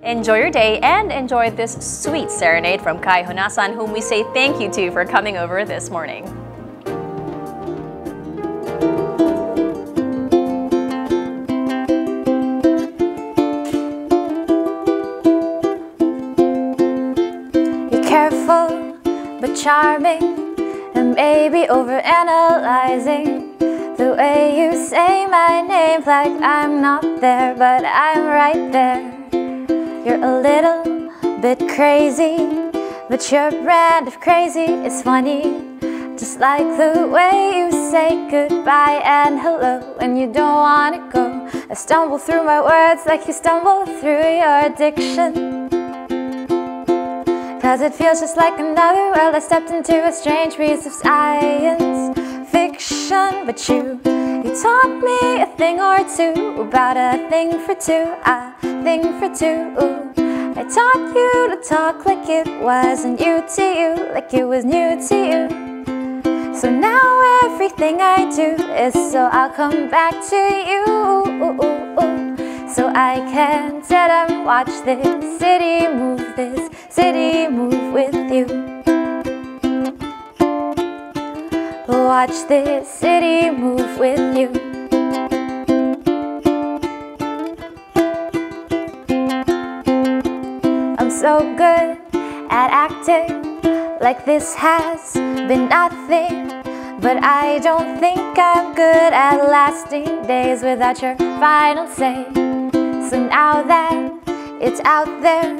Enjoy your day and enjoy this sweet serenade from Kai Honasan, whom we say thank you to for coming over this morning. You're careful but charming, and maybe overanalyzing the way you say my name, like I'm not there, but I'm right there. You're a little bit crazy, but your brand of crazy is funny. Just like the way you say goodbye and hello when you don't want to go. I stumble through my words like you stumble through your addiction. Cause it feels just like another world. I stepped into a strange piece of science fiction. But you taught me a thing or two about a thing for two, a thing for two. I taught you to talk like it wasn't you to you, like it was new to you. So now everything I do is so I'll come back to you. So I can sit and watch this city move with you. Watch this city move with you. I'm so good at acting like this has been nothing, but I don't think I'm good at lasting days without your final say. So now that it's out there,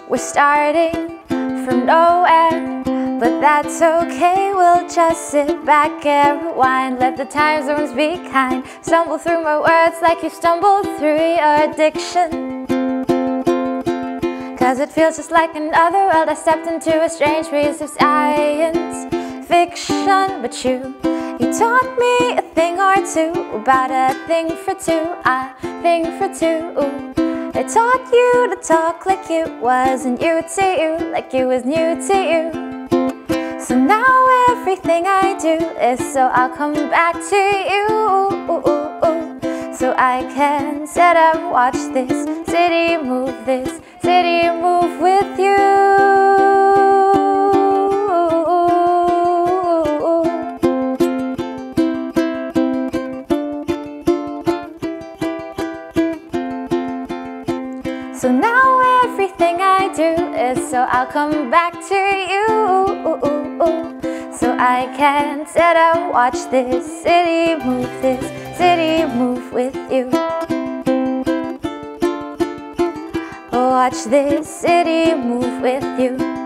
we're starting from nowhere, but that's okay, we'll just sit back and rewind. Let the time zones be kind. Stumble through my words like you stumbled through your addiction. Cause it feels just like another world. I stepped into a strange piece of science fiction. But you taught me a thing or two about a thing for two, a thing for two. I taught you to talk like it wasn't you to you, like it was new to you. So now everything I do is so I'll come back to you. So I can sit and watch this city move with you. So now everything I do is so I'll come back to you. So I can sit and watch this city move with you. Watch this city move with you.